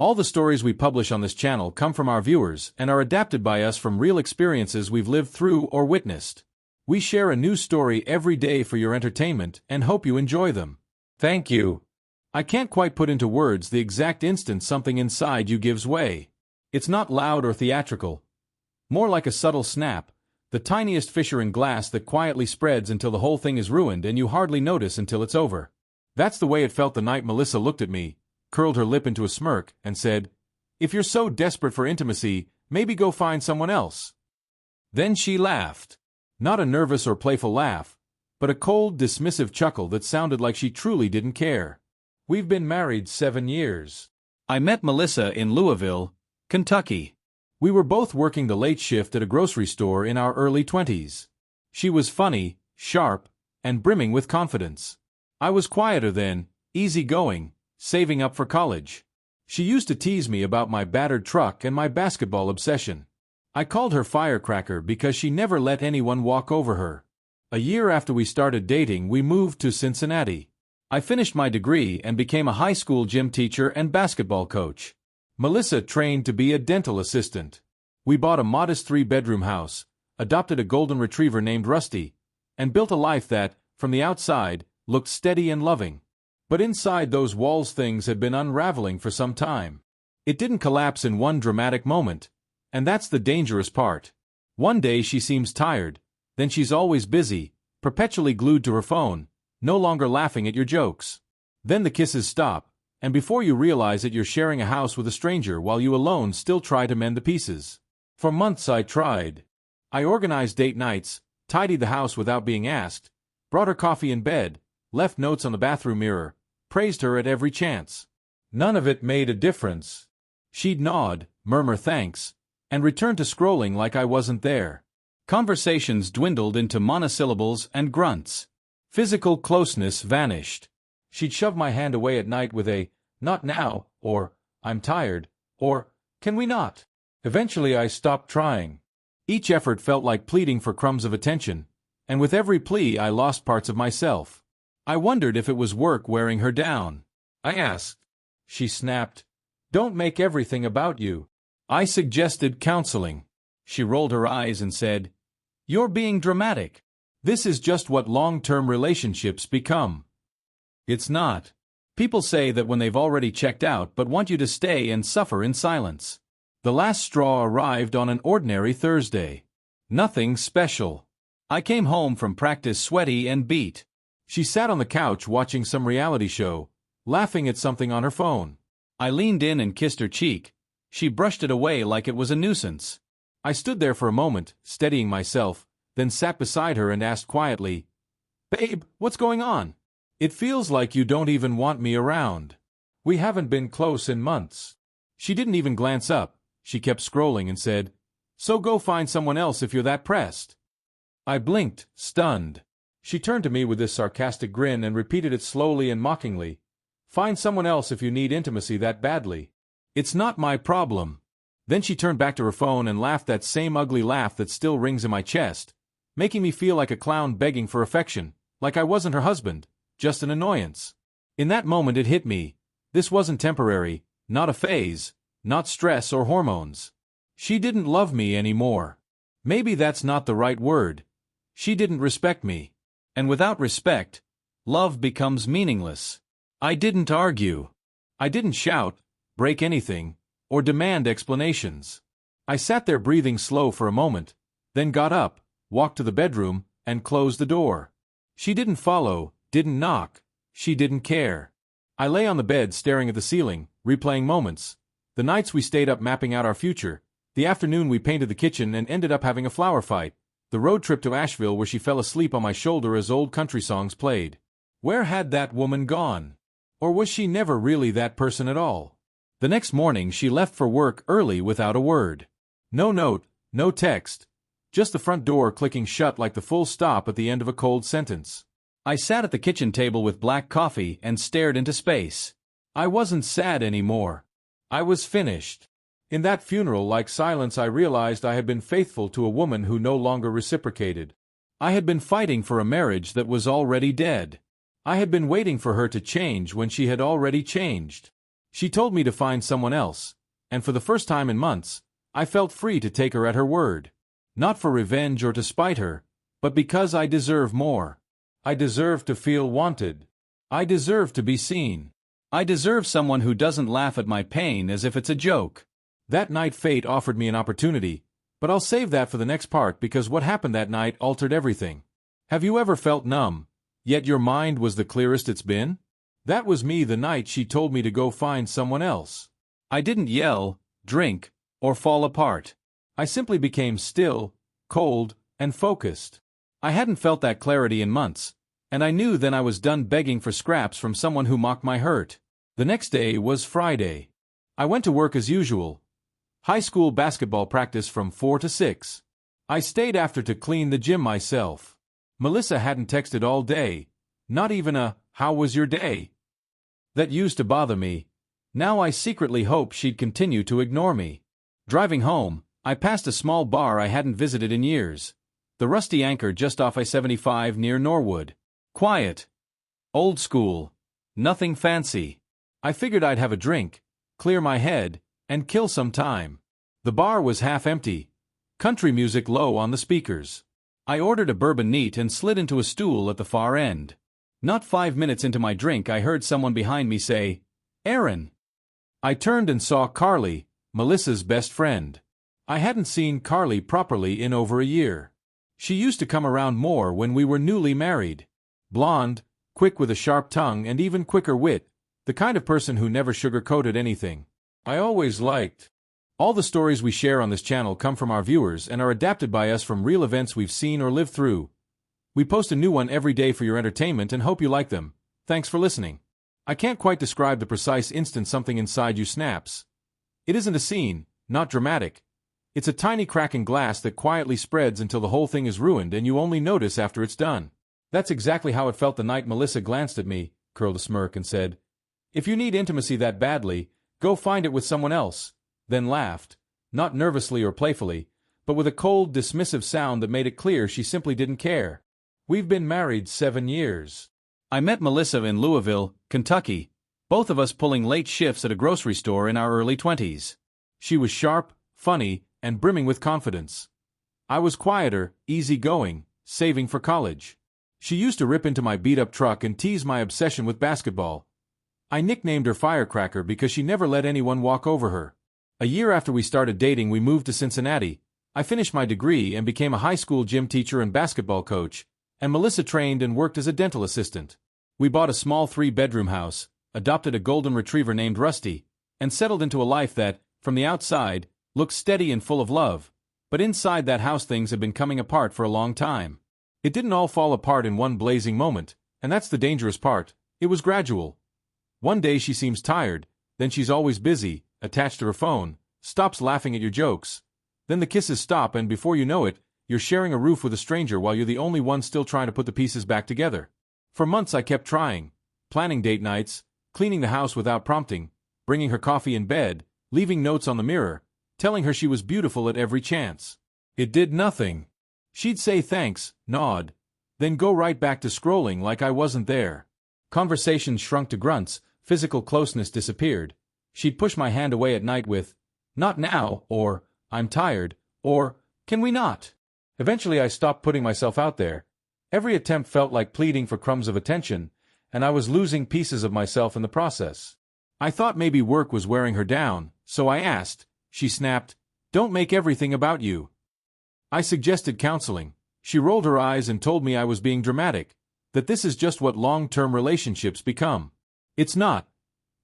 All the stories we publish on this channel come from our viewers and are adapted by us from real experiences we've lived through or witnessed. We share a new story every day for your entertainment and hope you enjoy them. Thank you. I can't quite put into words the exact instant something inside you gives way. It's not loud or theatrical. More like a subtle snap, the tiniest fissure in glass that quietly spreads until the whole thing is ruined and you hardly notice until it's over. That's the way it felt the night Melissa looked at me, curled her lip into a smirk, and said, "If you're so desperate for intimacy, maybe go find someone else." Then she laughed. Not a nervous or playful laugh, but a cold, dismissive chuckle that sounded like she truly didn't care. We've been married 7 years. I met Melissa in Louisville, Kentucky. We were both working the late shift at a grocery store in our early 20s. She was funny, sharp, and brimming with confidence. I was quieter then, easygoing, saving up for college. She used to tease me about my battered truck and my basketball obsession. I called her Firecracker because she never let anyone walk over her. A year after we started dating, we moved to Cincinnati. I finished my degree and became a high school gym teacher and basketball coach. Melissa trained to be a dental assistant. We bought a modest 3-bedroom house, adopted a golden retriever named Rusty, and built a life that, from the outside, looked steady and loving. But inside those walls things had been unraveling for some time. It didn't collapse in one dramatic moment, and that's the dangerous part. One day she seems tired, then she's always busy, perpetually glued to her phone, no longer laughing at your jokes. Then the kisses stop, and before you realize it you're sharing a house with a stranger while you alone still try to mend the pieces. For months I tried. I organized date nights, tidied the house without being asked, brought her coffee in bed, left notes on the bathroom mirror, praised her at every chance. None of it made a difference. She'd nod, murmur thanks, and return to scrolling like I wasn't there. Conversations dwindled into monosyllables and grunts. Physical closeness vanished. She'd shove my hand away at night with a, "Not now," or "I'm tired," or "Can we not?" Eventually I stopped trying. Each effort felt like pleading for crumbs of attention, and with every plea I lost parts of myself. I wondered if it was work wearing her down. I asked. She snapped, "Don't make everything about you." I suggested counseling. She rolled her eyes and said, "You're being dramatic. This is just what long-term relationships become." It's not. People say that when they've already checked out but want you to stay and suffer in silence. The last straw arrived on an ordinary Thursday. Nothing special. I came home from practice sweaty and beat. She sat on the couch watching some reality show, laughing at something on her phone. I leaned in and kissed her cheek. She brushed it away like it was a nuisance. I stood there for a moment, steadying myself, then sat beside her and asked quietly, "Babe, what's going on? It feels like you don't even want me around. We haven't been close in months." She didn't even glance up. She kept scrolling and said, "So go find someone else if you're that pressed." I blinked, stunned. She turned to me with this sarcastic grin and repeated it slowly and mockingly. "Find someone else if you need intimacy that badly. It's not my problem." Then she turned back to her phone and laughed that same ugly laugh that still rings in my chest, making me feel like a clown begging for affection, like I wasn't her husband, just an annoyance. In that moment it hit me. This wasn't temporary, not a phase, not stress or hormones. She didn't love me anymore. Maybe that's not the right word. She didn't respect me. And without respect, love becomes meaningless. I didn't argue. I didn't shout, break anything, or demand explanations. I sat there breathing slow for a moment, then got up, walked to the bedroom, and closed the door. She didn't follow, didn't knock. She didn't care. I lay on the bed staring at the ceiling, replaying moments. The nights we stayed up mapping out our future, the afternoon we painted the kitchen and ended up having a flower fight, the road trip to Asheville where she fell asleep on my shoulder as old country songs played. Where had that woman gone? Or was she never really that person at all? The next morning she left for work early without a word. No note, no text, just the front door clicking shut like the full stop at the end of a cold sentence. I sat at the kitchen table with black coffee and stared into space. I wasn't sad anymore. I was finished. In that funeral-like silence I realized I had been faithful to a woman who no longer reciprocated. I had been fighting for a marriage that was already dead. I had been waiting for her to change when she had already changed. She told me to find someone else, and for the first time in months, I felt free to take her at her word. Not for revenge or to spite her, but because I deserve more. I deserve to feel wanted. I deserve to be seen. I deserve someone who doesn't laugh at my pain as if it's a joke. That night fate offered me an opportunity, but I'll save that for the next part because what happened that night altered everything. Have you ever felt numb, yet your mind was the clearest it's been? That was me the night she told me to go find someone else. I didn't yell, drink, or fall apart. I simply became still, cold, and focused. I hadn't felt that clarity in months, and I knew then I was done begging for scraps from someone who mocked my hurt. The next day was Friday. I went to work as usual. High school basketball practice from 4 to 6. I stayed after to clean the gym myself. Melissa hadn't texted all day, not even a, "How was your day?" That used to bother me. Now I secretly hope she'd continue to ignore me. Driving home, I passed a small bar I hadn't visited in years. The Rusty Anchor just off I-75 near Norwood. Quiet. Old school. Nothing fancy. I figured I'd have a drink, clear my head, and kill some time. The bar was half empty. Country music low on the speakers. I ordered a bourbon neat and slid into a stool at the far end. Not 5 minutes into my drink I heard someone behind me say, "Aaron." I turned and saw Carly, Melissa's best friend. I hadn't seen Carly properly in over a year. She used to come around more when we were newly married. Blonde, quick with a sharp tongue and even quicker wit, the kind of person who never sugar-coated anything. I always liked. All the stories we share on this channel come from our viewers and are adapted by us from real events we've seen or lived through. We post a new one every day for your entertainment and hope you like them. Thanks for listening. I can't quite describe the precise instant something inside you snaps. It isn't a scene, not dramatic. It's a tiny crack in glass that quietly spreads until the whole thing is ruined and you only notice after it's done. That's exactly how it felt the night Melissa glanced at me, curled a smirk, and said, "If you need intimacy that badly, go find it with someone else," then laughed, not nervously or playfully, but with a cold, dismissive sound that made it clear she simply didn't care. We've been married 7 years. I met Melissa in Louisville, Kentucky, both of us pulling late shifts at a grocery store in our early 20s. She was sharp, funny, and brimming with confidence. I was quieter, easygoing, saving for college. She used to rip into my beat-up truck and tease my obsession with basketball. I nicknamed her Firecracker because she never let anyone walk over her. A year after we started dating, we moved to Cincinnati. I finished my degree and became a high school gym teacher and basketball coach, and Melissa trained and worked as a dental assistant. We bought a small 3-bedroom house, adopted a golden retriever named Rusty, and settled into a life that, from the outside, looked steady and full of love, but inside that house things had been coming apart for a long time. It didn't all fall apart in one blazing moment, and that's the dangerous part. It was gradual. One day she seems tired, then she's always busy, attached to her phone, stops laughing at your jokes. Then the kisses stop and before you know it, you're sharing a roof with a stranger while you're the only one still trying to put the pieces back together. For months I kept trying, planning date nights, cleaning the house without prompting, bringing her coffee in bed, leaving notes on the mirror, telling her she was beautiful at every chance. It did nothing. She'd say thanks, nod, then go right back to scrolling like I wasn't there. Conversations shrunk to grunts, physical closeness disappeared. She'd push my hand away at night with, "Not now," or, "I'm tired," or, "Can we not?" Eventually I stopped putting myself out there. Every attempt felt like pleading for crumbs of attention, and I was losing pieces of myself in the process. I thought maybe work was wearing her down, so I asked. She snapped, "Don't make everything about you." I suggested counseling. She rolled her eyes and told me I was being dramatic, that this is just what long-term relationships become. It's not.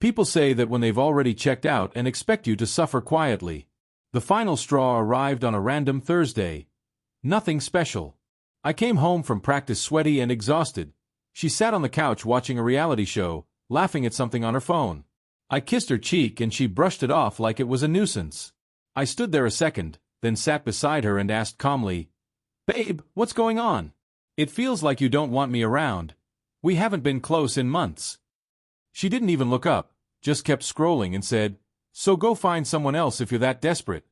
People say that when they've already checked out and expect you to suffer quietly. The final straw arrived on a random Thursday. Nothing special. I came home from practice sweaty and exhausted. She sat on the couch watching a reality show, laughing at something on her phone. I kissed her cheek and she brushed it off like it was a nuisance. I stood there a second, then sat beside her and asked calmly, "Babe, what's going on? It feels like you don't want me around. We haven't been close in months." She didn't even look up, just kept scrolling and said, "So go find someone else if you're that desperate."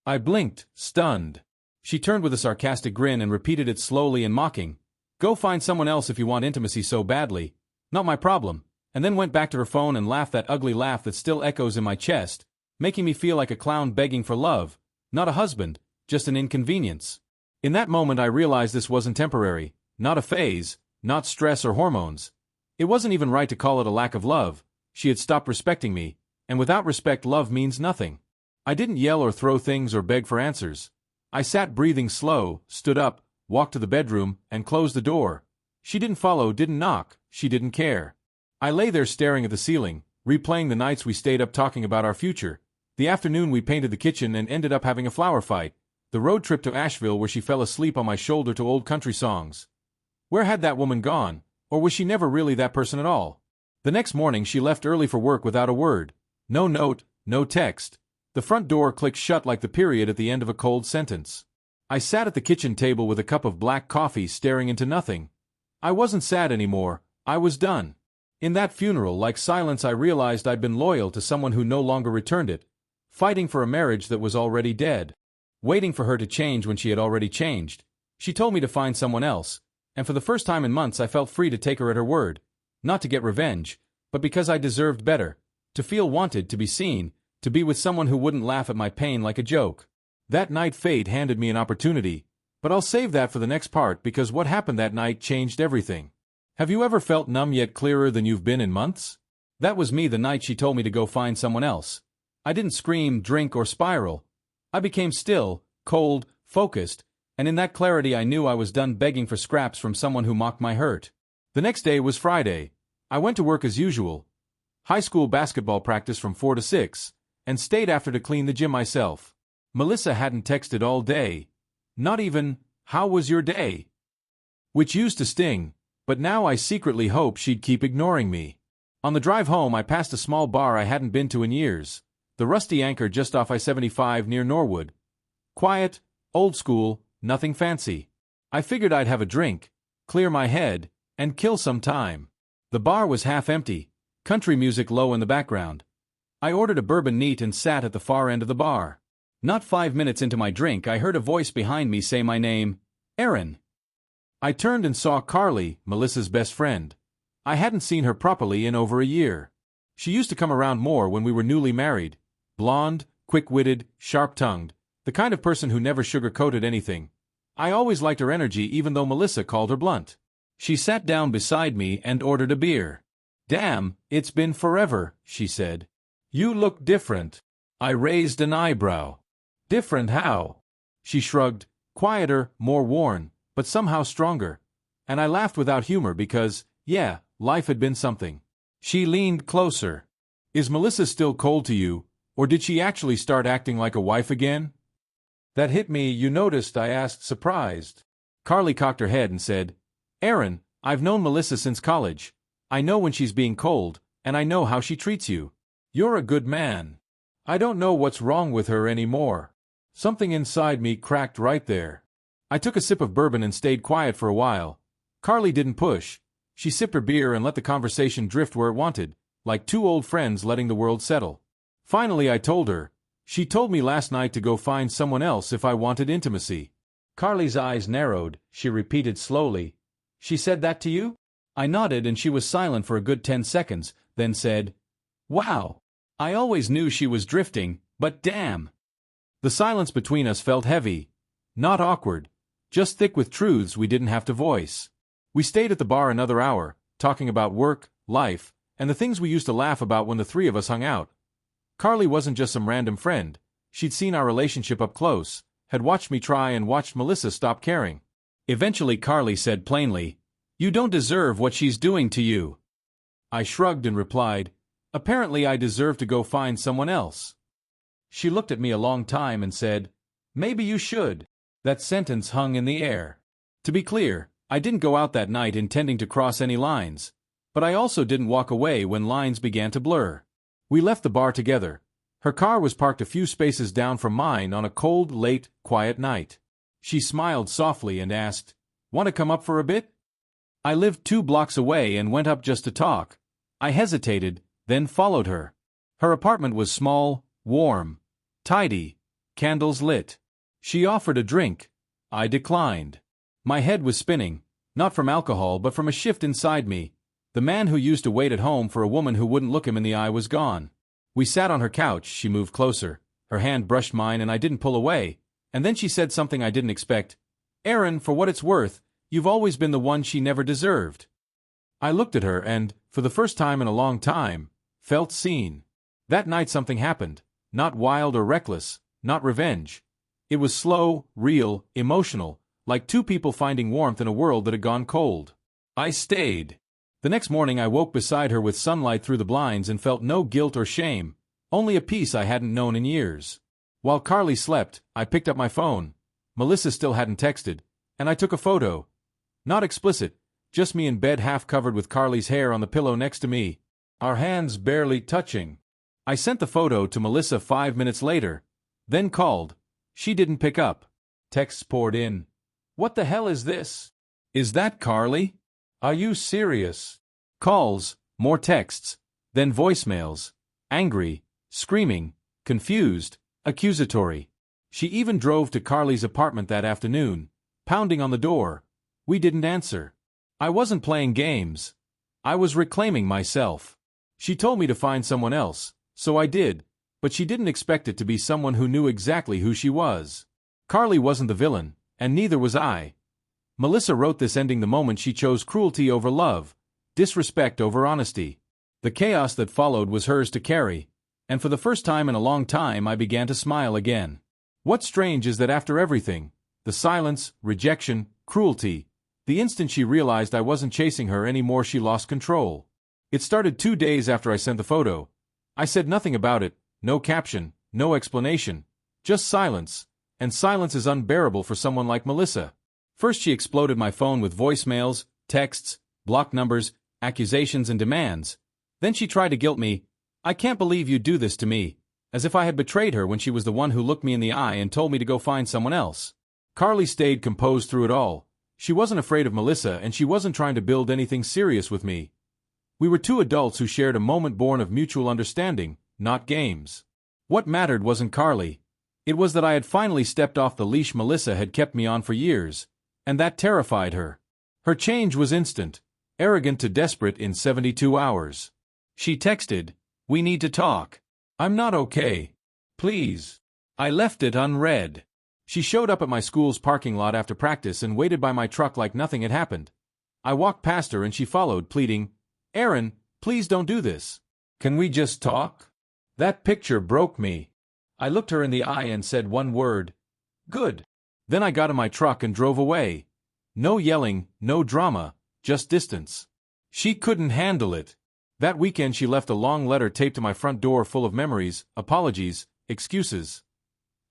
I blinked, stunned. She turned with a sarcastic grin and repeated it slowly and mocking. "Go find someone else if you want intimacy so badly. Not my problem. and then went back to her phone and laughed that ugly laugh that still echoes in my chest, making me feel like a clown begging for love, not a husband, just an inconvenience. In that moment I realized this wasn't temporary, not a phase, not stress or hormones. It wasn't even right to call it a lack of love. She had stopped respecting me, and without respect love means nothing. I didn't yell or throw things or beg for answers. I sat breathing slow, stood up, walked to the bedroom, and closed the door. She didn't follow, didn't knock, she didn't care. I lay there staring at the ceiling, replaying the nights we stayed up talking about our future, the afternoon we painted the kitchen and ended up having a flower fight, the road trip to Asheville where she fell asleep on my shoulder to old country songs. Where had that woman gone, or was she never really that person at all? The next morning she left early for work without a word. No note, no text. The front door clicked shut like the period at the end of a cold sentence. I sat at the kitchen table with a cup of black coffee staring into nothing. I wasn't sad anymore, I was done. In that funeral, like silence, I realized I'd been loyal to someone who no longer returned it, fighting for a marriage that was already dead, waiting for her to change when she had already changed. She told me to find someone else, and for the first time in months I felt free to take her at her word, not to get revenge, but because I deserved better, to feel wanted, to be seen, to be with someone who wouldn't laugh at my pain like a joke. That night fate handed me an opportunity, but I'll save that for the next part because what happened that night changed everything. Have you ever felt numb yet clearer than you've been in months? That was me the night she told me to go find someone else. I didn't scream, drink, or spiral. I became still, cold, focused, and in that clarity I knew I was done begging for scraps from someone who mocked my hurt. The next day was Friday. I went to work as usual. High school basketball practice from 4 to 6, and stayed after to clean the gym myself. Melissa hadn't texted all day. Not even, "How was your day?" Which used to sting, but now I secretly hope she'd keep ignoring me. On the drive home I passed a small bar I hadn't been to in years, the Rusty Anchor just off I-75 near Norwood. Quiet, old school, nothing fancy. I figured I'd have a drink, clear my head, and kill some time. The bar was half empty, country music low in the background. I ordered a bourbon neat and sat at the far end of the bar. Not 5 minutes into my drink I heard a voice behind me say my name, Aaron. I turned and saw Carly, Melissa's best friend. I hadn't seen her properly in over a year. She used to come around more when we were newly married. Blonde, quick-witted, sharp-tongued, the kind of person who never sugar-coated anything. I always liked her energy even though Melissa called her blunt. She sat down beside me and ordered a beer. "Damn, it's been forever," she said. "You look different." I raised an eyebrow. "Different how?" She shrugged, quieter, more worn, but somehow stronger. And I laughed without humor because, yeah, life had been something. She leaned closer. "Is Melissa still cold to you, or did she actually start acting like a wife again?" That hit me. "You noticed?" I asked, surprised. Carly cocked her head and said, "Aaron, I've known Melissa since college. I know when she's being cold, and I know how she treats you. You're a good man. I don't know what's wrong with her anymore." Something inside me cracked right there. I took a sip of bourbon and stayed quiet for a while. Carly didn't push. She sipped her beer and let the conversation drift where it wanted, like two old friends letting the world settle. Finally I told her. "She told me last night to go find someone else if I wanted intimacy." Carly's eyes narrowed. She repeated slowly, "She said that to you?" I nodded and she was silent for a good 10 seconds, then said, "Wow. I always knew she was drifting, but damn." The silence between us felt heavy. Not awkward, just thick with truths we didn't have to voice. We stayed at the bar another hour, talking about work, life, and the things we used to laugh about when the three of us hung out. Carly wasn't just some random friend. She'd seen our relationship up close, had watched me try and watched Melissa stop caring. Eventually Carly said plainly, "You don't deserve what she's doing to you." I shrugged and replied, "Apparently I deserve to go find someone else." She looked at me a long time and said, "Maybe you should." That sentence hung in the air. To be clear, I didn't go out that night intending to cross any lines, but I also didn't walk away when lines began to blur. We left the bar together. Her car was parked a few spaces down from mine on a cold, late, quiet night. She smiled softly and asked, "Want to come up for a bit?" I lived 2 blocks away and went up just to talk. I hesitated, then followed her. Her apartment was small, warm, tidy, candles lit. She offered a drink. I declined. My head was spinning, not from alcohol but from a shift inside me. The man who used to wait at home for a woman who wouldn't look him in the eye was gone. We sat on her couch, she moved closer. Her hand brushed mine and I didn't pull away. And then she said something I didn't expect. "Aaron, for what it's worth, you've always been the one she never deserved." I looked at her and, for the first time in a long time, felt seen. That night something happened. Not wild or reckless, not revenge. It was slow, real, emotional, like two people finding warmth in a world that had gone cold. I stayed. The next morning I woke beside her with sunlight through the blinds and felt no guilt or shame, only a peace I hadn't known in years. While Carly slept, I picked up my phone. Melissa still hadn't texted, and I took a photo. Not explicit, just me in bed half covered with Carly's hair on the pillow next to me, our hands barely touching. I sent the photo to Melissa 5 minutes later, then called. She didn't pick up. Texts poured in. "What the hell is this? Is that Carly? Are you serious?" Calls, more texts, then voicemails. Angry, screaming, confused, accusatory. She even drove to Carly's apartment that afternoon, pounding on the door. We didn't answer. I wasn't playing games. I was reclaiming myself. She told me to find someone else, so I did, but she didn't expect it to be someone who knew exactly who she was. Carly wasn't the villain, and neither was I. Melissa wrote this ending the moment she chose cruelty over love, disrespect over honesty. The chaos that followed was hers to carry, and for the first time in a long time I began to smile again. What's strange is that after everything, the silence, rejection, cruelty, the instant she realized I wasn't chasing her anymore, she lost control. It started 2 days after I sent the photo. I said nothing about it, no caption, no explanation, just silence, and silence is unbearable for someone like Melissa. First she exploded my phone with voicemails, texts, blocked numbers, accusations and demands. Then she tried to guilt me. "I can't believe you do this to me," as if I had betrayed her when she was the one who looked me in the eye and told me to go find someone else. Carly stayed composed through it all. She wasn't afraid of Melissa and she wasn't trying to build anything serious with me. We were two adults who shared a moment born of mutual understanding, not games. What mattered wasn't Carly. It was that I had finally stepped off the leash Melissa had kept me on for years, and that terrified her. Her change was instant, arrogant to desperate in 72 hours. She texted, "We need to talk. I'm not okay. Please." I left it unread. She showed up at my school's parking lot after practice and waited by my truck like nothing had happened. I walked past her and she followed, pleading, "Aaron, please don't do this. Can we just talk?" That picture broke me. I looked her in the eye and said one word, "Good." Then I got in my truck and drove away. No yelling, no drama, just distance. She couldn't handle it. That weekend she left a long letter taped to my front door full of memories, apologies, excuses.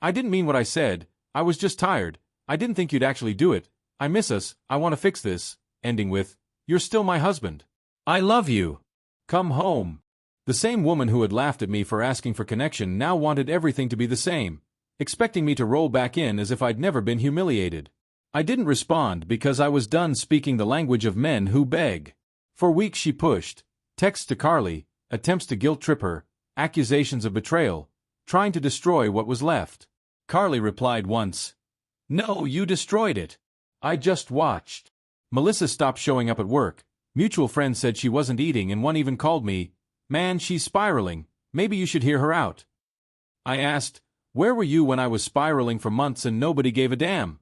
I didn't mean what I said. I was just tired. I didn't think you'd actually do it. I miss us. I want to fix this. Ending with, "You're still my husband. I love you. Come home." The same woman who had laughed at me for asking for connection now wanted everything to be the same, expecting me to roll back in as if I'd never been humiliated. I didn't respond because I was done speaking the language of men who beg. For weeks she pushed. Texts to Carly, attempts to guilt-trip her, accusations of betrayal, trying to destroy what was left. Carly replied once, "No, you destroyed it. I just watched." Melissa stopped showing up at work. Mutual friends said she wasn't eating and one even called me, "Man, she's spiraling. Maybe you should hear her out." I asked, "Where were you when I was spiraling for months and nobody gave a damn?"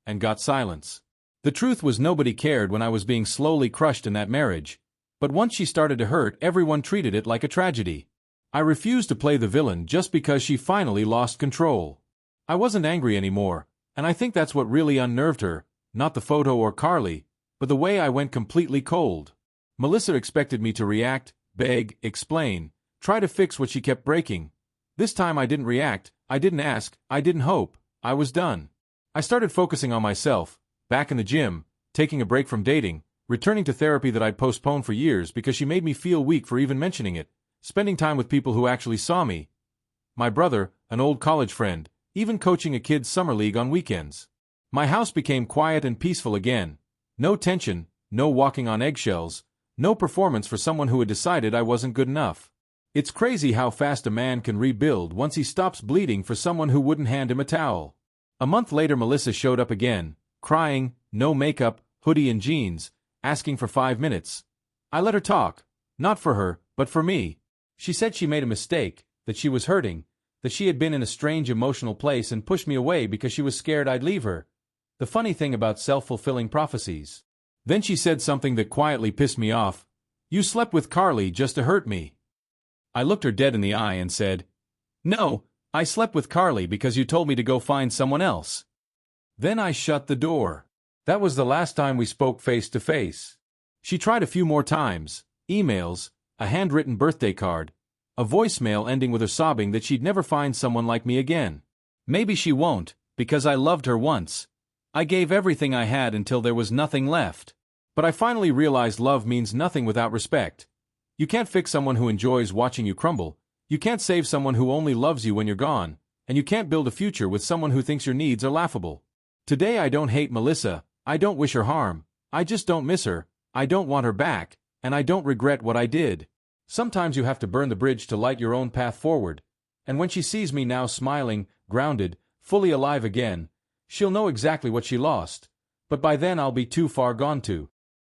And got silence. The truth was nobody cared when I was being slowly crushed in that marriage. But once she started to hurt, everyone treated it like a tragedy. I refused to play the villain just because she finally lost control. I wasn't angry anymore, and I think that's what really unnerved her, not the photo or Carly, but the way I went completely cold. Melissa expected me to react, beg, explain, try to fix what she kept breaking. This time I didn't react, I didn't ask, I didn't hope, I was done. I started focusing on myself, back in the gym, taking a break from dating, returning to therapy that I'd postponed for years because she made me feel weak for even mentioning it, spending time with people who actually saw me. My brother, an old college friend, even coaching a kid's summer league on weekends. My house became quiet and peaceful again. No tension, no walking on eggshells, no performance for someone who had decided I wasn't good enough. It's crazy how fast a man can rebuild once he stops bleeding for someone who wouldn't hand him a towel. A month later Melissa showed up again, crying, no makeup, hoodie and jeans, asking for 5 minutes. I let her talk. Not for her, but for me. She said she made a mistake, that she was hurting, that she had been in a strange emotional place and pushed me away because she was scared I'd leave her. The funny thing about self-fulfilling prophecies. Then she said something that quietly pissed me off. You slept with Carly just to hurt me. I looked her dead in the eye and said, No, I slept with Carly because you told me to go find someone else. Then I shut the door. That was the last time we spoke face to face. She tried a few more times, emails, a handwritten birthday card, a voicemail ending with her sobbing that she'd never find someone like me again. Maybe she won't, because I loved her once. I gave everything I had until there was nothing left. But I finally realized love means nothing without respect. You can't fix someone who enjoys watching you crumble, you can't save someone who only loves you when you're gone, and you can't build a future with someone who thinks your needs are laughable. Today I don't hate Melissa, I don't wish her harm, I just don't miss her, I don't want her back, and I don't regret what I did. Sometimes you have to burn the bridge to light your own path forward, and when she sees me now smiling, grounded, fully alive again, she'll know exactly what she lost, but by then I'll be too far gone to